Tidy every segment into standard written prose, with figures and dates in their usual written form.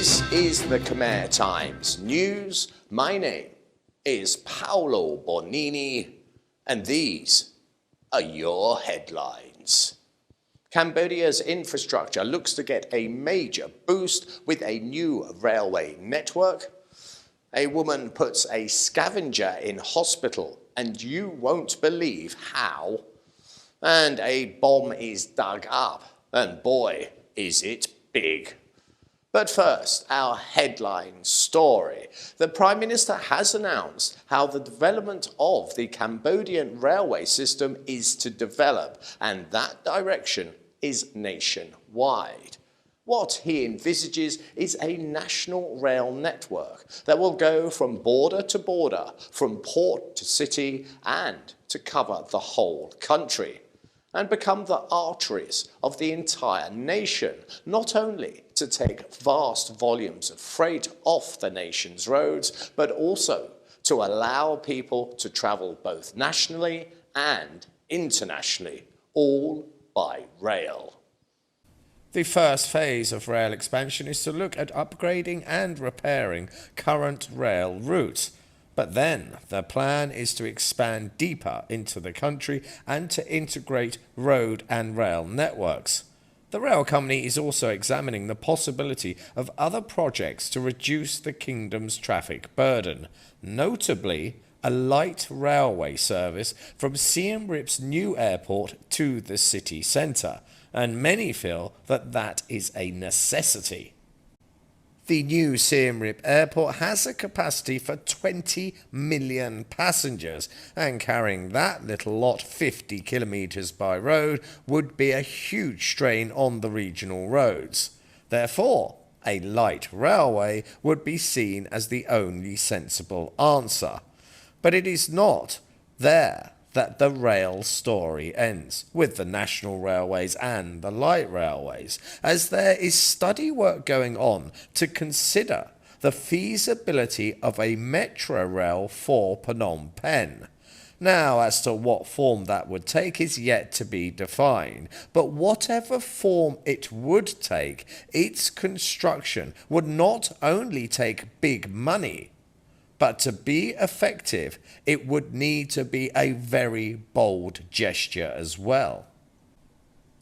This is the Khmer Times News. My name is Paolo Bonini, and these are your headlines. Cambodia's infrastructure looks to get a major boost with a new railway network. A woman puts a scavenger in hospital, and you won't believe how. And a bomb is dug up, and boy, is it big. But first, our headline story. The Prime Minister has announced how the development of the Cambodian railway system is to develop, and that direction is nationwide. What he envisages is a national rail network that will go from border to border, from port to city, and to cover the whole country, and become the arteries of the entire nation, not only to take vast volumes of freight off the nation's roads, but also to allow people to travel both nationally and internationally, all by rail. The first phase of rail expansion is to look at upgrading and repairing current rail routes. But then the plan is to expand deeper into the country and to integrate road and rail networks. The rail company is also examining the possibility of other projects to reduce the kingdom's traffic burden, notably a light railway service from Siem Reap's new airport to the city centre, and many feel that that is a necessity. The new Siem Reap airport has a capacity for 20 million passengers, and carrying that little lot 50 kilometres by road would be a huge strain on the regional roads. Therefore, a light railway would be seen as the only sensible answer. But it is not there that the rail story ends, with the national railways and the light railways, as there is study work going on to consider the feasibility of a metro rail for Phnom Penh. Now, as to what form that would take is yet to be defined, but whatever form it would take, its construction would not only take big money, but to be effective, it would need to be a very bold gesture as well.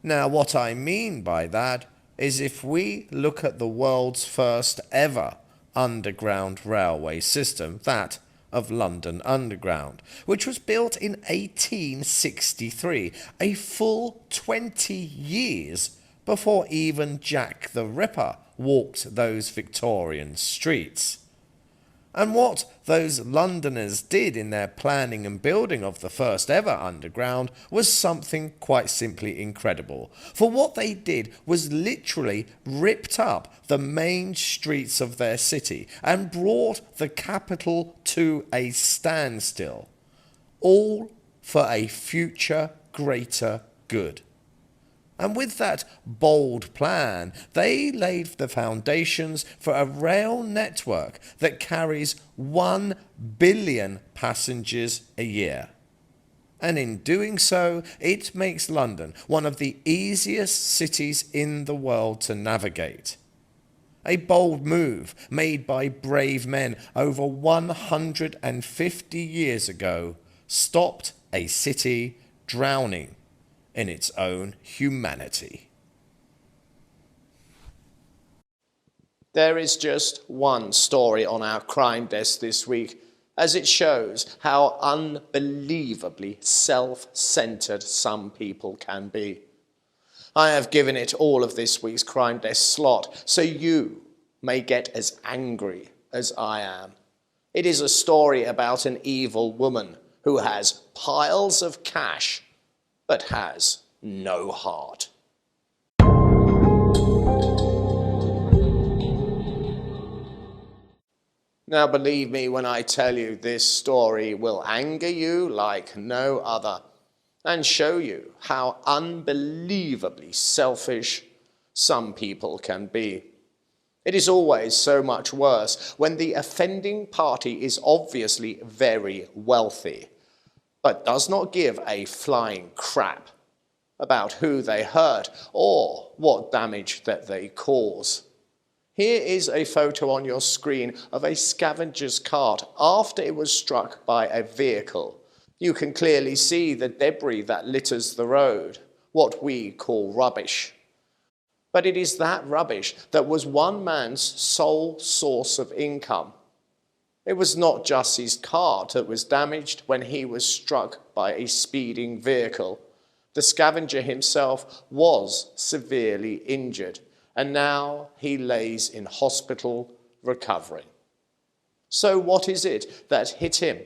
Now, what I mean by that is if we look at the world's first ever underground railway system, that of London Underground, which was built in 1863, a full 20 years before even Jack the Ripper walked those Victorian streets. And what those Londoners did in their planning and building of the first ever underground was something quite simply incredible. For what they did was literally ripped up the main streets of their city and brought the capital to a standstill, all for a future greater good. And with that bold plan, they laid the foundations for a rail network that carries 1 billion passengers a year. And in doing so, it makes London one of the easiest cities in the world to navigate. A bold move made by brave men over 150 years ago stopped a city drowning in its own humanity. There is just one story on our crime desk this week, as it shows how unbelievably self-centered some people can be. I have given it all of this week's crime desk slot, so you may get as angry as I am. It is a story about an evil woman who has piles of cash but has no heart. Now, believe me when I tell you this story will anger you like no other and show you how unbelievably selfish some people can be. It is always so much worse when the offending party is obviously very wealthy, but does not give a flying crap about who they hurt or what damage that they cause. Here is a photo on your screen of a scavenger's cart after it was struck by a vehicle. You can clearly see the debris that litters the road, what we call rubbish. But it is that rubbish that was one man's sole source of income. It was not just his cart that was damaged when he was struck by a speeding vehicle. The scavenger himself was severely injured, and now he lays in hospital recovering. So what is it that hit him?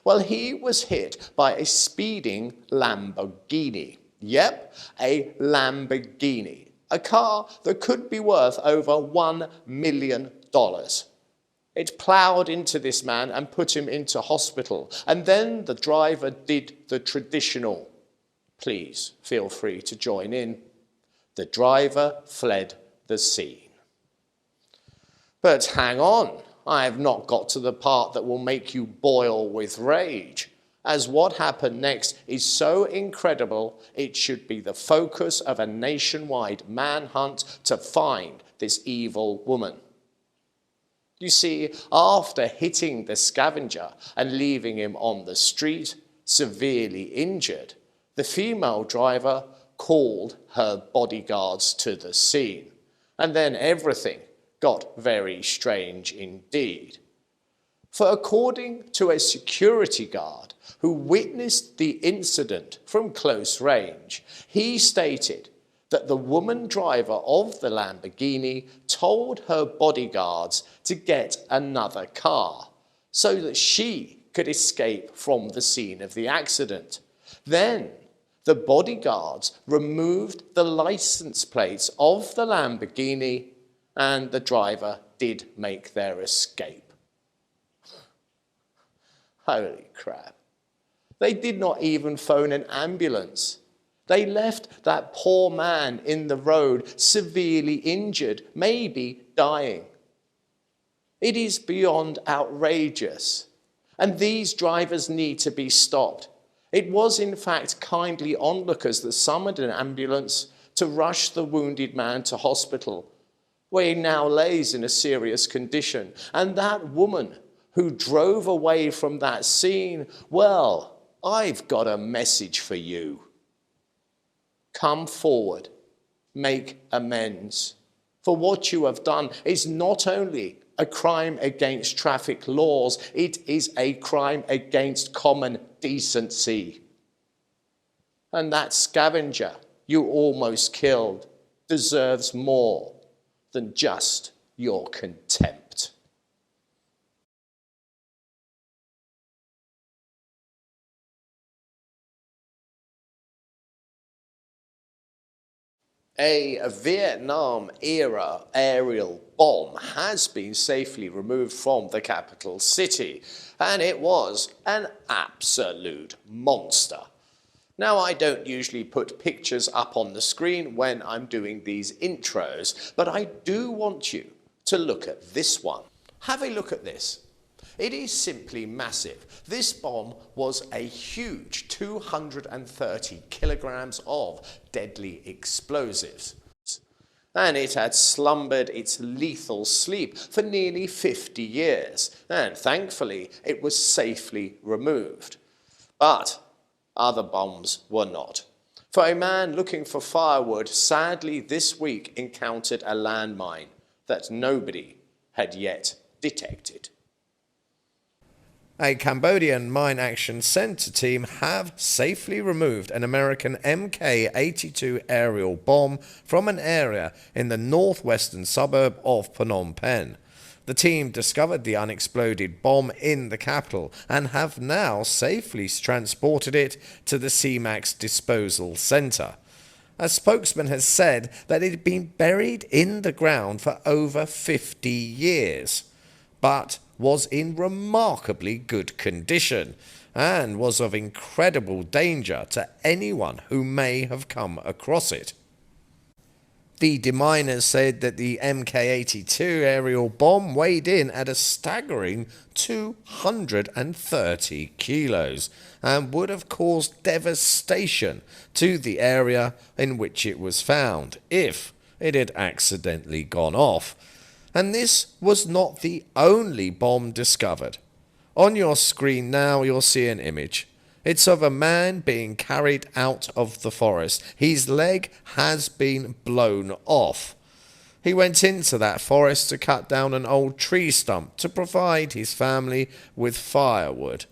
Well, he was hit by a speeding Lamborghini. Yep, a Lamborghini. A car that could be worth over $1 million. It ploughed into this man and put him into hospital. And then the driver did the traditional. Please feel free to join in. The driver fled the scene. But hang on, I have not got to the part that will make you boil with rage, as what happened next is so incredible it should be the focus of a nationwide manhunt to find this evil woman. You see, after hitting the scavenger and leaving him on the street, severely injured, the female driver called her bodyguards to the scene, and then everything got very strange indeed. For according to a security guard who witnessed the incident from close range, he stated that the woman driver of the Lamborghini told her bodyguards to get another car so that she could escape from the scene of the accident. Then the bodyguards removed the license plates of the Lamborghini and the driver did make their escape. Holy crap. They did not even phone an ambulance. They left that poor man in the road, severely injured, maybe dying. It is beyond outrageous, and these drivers need to be stopped. It was in fact kindly onlookers that summoned an ambulance to rush the wounded man to hospital, where he now lays in a serious condition. And that woman who drove away from that scene, well, I've got a message for you. Come forward, make amends. For what you have done is not only a crime against traffic laws, it is a crime against common decency. And that scavenger you almost killed deserves more than just your contempt. A Vietnam-era aerial bomb has been safely removed from the capital city, and it was an absolute monster. Now, I don't usually put pictures up on the screen when I'm doing these intros, but I do want you to look at this one. Have a look at this. It is simply massive. This bomb was a huge 230 kilograms of deadly explosives. And it had slumbered its lethal sleep for nearly 50 years, and thankfully it was safely removed. But other bombs were not. For a man looking for firewood, sadly this week encountered a landmine that nobody had yet detected. A Cambodian mine action center team have safely removed an American Mk-82 aerial bomb from an area in the northwestern suburb of Phnom Penh. The team discovered the unexploded bomb in the capital and have now safely transported it to the CMAX disposal center. A spokesman has said that it had been buried in the ground for over 50 years, but was in remarkably good condition and was of incredible danger to anyone who may have come across it. The deminers said that the Mk-82 aerial bomb weighed in at a staggering 230 kilos and would have caused devastation to the area in which it was found if it had accidentally gone off. And this was not the only bomb discovered. On your screen now you'll see an image. It's of a man being carried out of the forest. His leg has been blown off. He went into that forest to cut down an old tree stump to provide his family with firewood.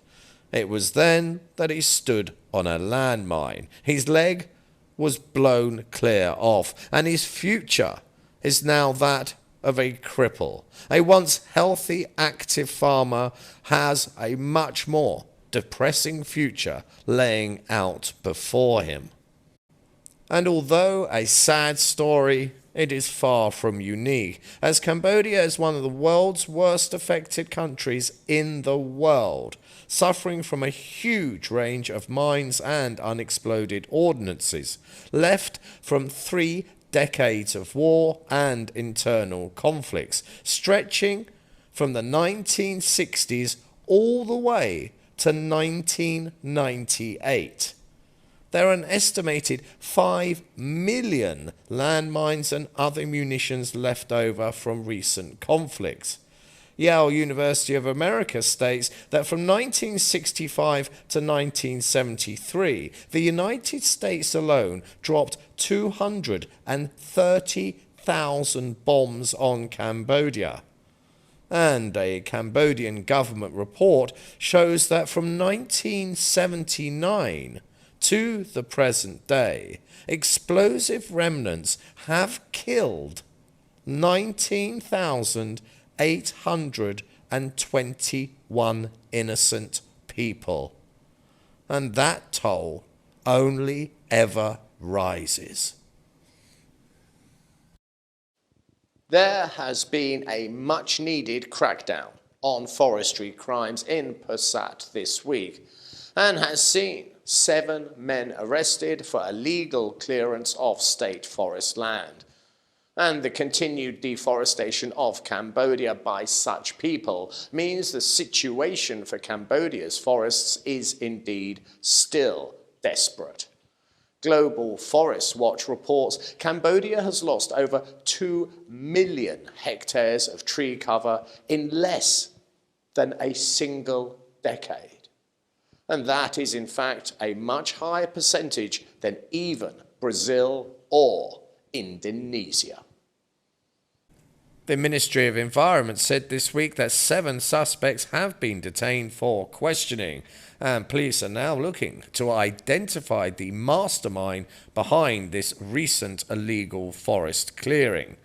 It was then that he stood on a landmine. His leg was blown clear off, and his future is now that of a cripple. A once healthy, active farmer has a much more depressing future laying out before him. And although a sad story, it is far from unique, as Cambodia is one of the world's worst affected countries in the world, suffering from a huge range of mines and unexploded ordnances, left from 3 decades of war and internal conflicts, stretching from the 1960s all the way to 1998. There are an estimated 5 million landmines and other munitions left over from recent conflicts. Yale University of America states that from 1965 to 1973, the United States alone dropped 230,000 bombs on Cambodia. And a Cambodian government report shows that from 1979 to the present day, explosive remnants have killed 19,821 innocent people. And that toll only ever rises. There has been a much-needed crackdown on forestry crimes in Pursat this week, and has seen 7 men arrested for illegal clearance of state forest land. And the continued deforestation of Cambodia by such people means the situation for Cambodia's forests is indeed still desperate. Global Forest Watch reports Cambodia has lost over 2 million hectares of tree cover in less than a single decade. And that is in fact a much higher percentage than even Brazil or Indonesia. The Ministry of Environment said this week that 7 suspects have been detained for questioning, and police are now looking to identify the mastermind behind this recent illegal forest clearing.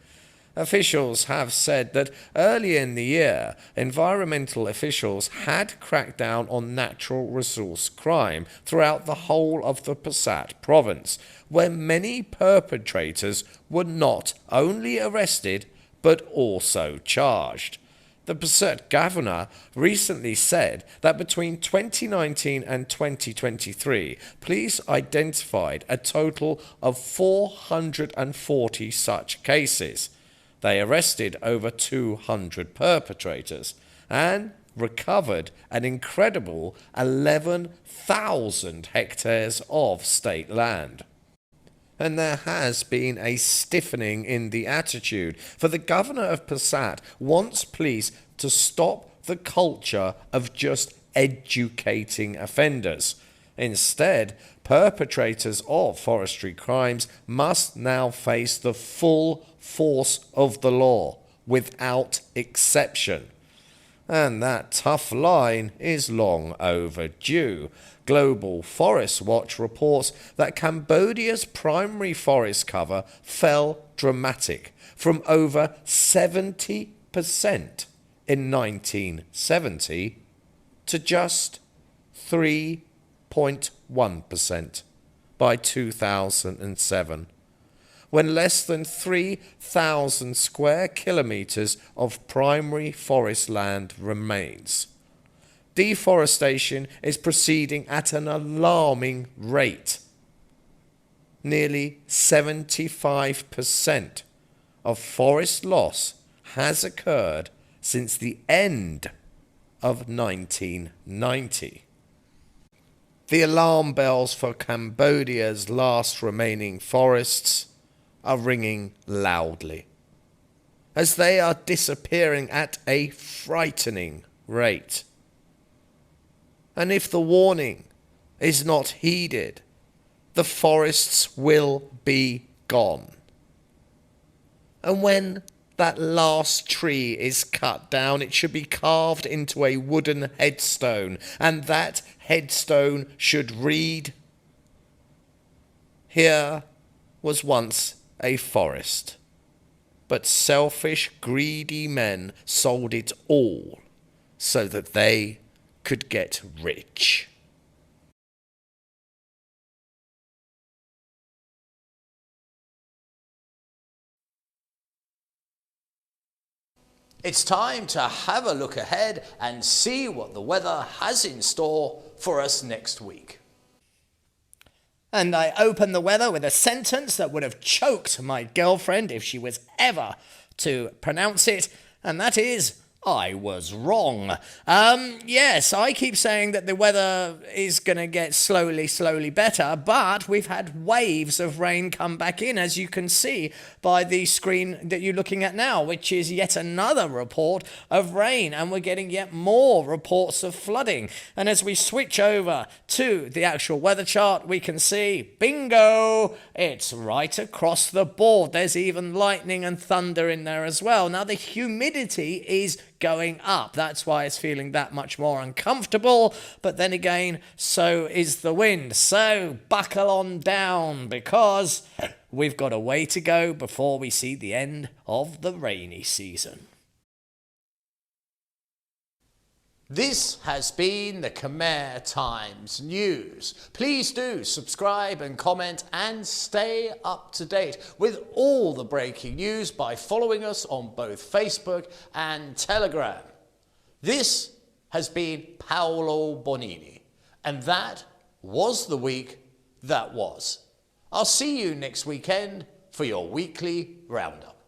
Officials have said that early in the year, environmental officials had cracked down on natural resource crime throughout the whole of the Pursat province, where many perpetrators were not only arrested but also charged. The Pursat governor recently said that between 2019 and 2023, police identified a total of 440 such cases. They arrested over 200 perpetrators and recovered an incredible 11,000 hectares of state land. And there has been a stiffening in the attitude, for the governor of Pursat wants police to stop the culture of just educating offenders. Instead, perpetrators of forestry crimes must now face the full force of the law, without exception. And that tough line is long overdue. Global Forest Watch reports that Cambodia's primary forest cover fell dramatic from over 70% in 1970 to just 3.1% by 2007, when less than 3,000 square kilometres of primary forest land remains. Deforestation is proceeding at an alarming rate. Nearly 75% of forest loss has occurred since the end of 1990. The alarm bells for Cambodia's last remaining forests are ringing loudly. as they are disappearing at a frightening rate. And if the warning is not heeded, the forests will be gone. And when that last tree is cut down, it should be carved into a wooden headstone, and that headstone should read, "Here was once a forest, but selfish, greedy men sold it all so that they could get rich." It's time to have a look ahead and see what the weather has in store for us next week. And I open the weather with a sentence that would have choked my girlfriend if she was ever to pronounce it, and that is, I was wrong. Yes, I keep saying that the weather is going to get slowly better, but we've had waves of rain come back in, as you can see by the screen that you're looking at now, which is yet another report of rain, and we're getting yet more reports of flooding. And as we switch over to the actual weather chart, we can see, bingo, it's right across the board. There's even lightning and thunder in there as well. Now, the humidity is going up. That's why it's feeling that much more uncomfortable. But then again, so is the wind. So buckle on down, because we've got a way to go before we see the end of the rainy season. This has been the Khmer Times News. Please do subscribe and comment and stay up to date with all the breaking news by following us on both Facebook and Telegram. This has been Paolo Bonini, and that was the week that was. I'll see you next weekend for your weekly roundup.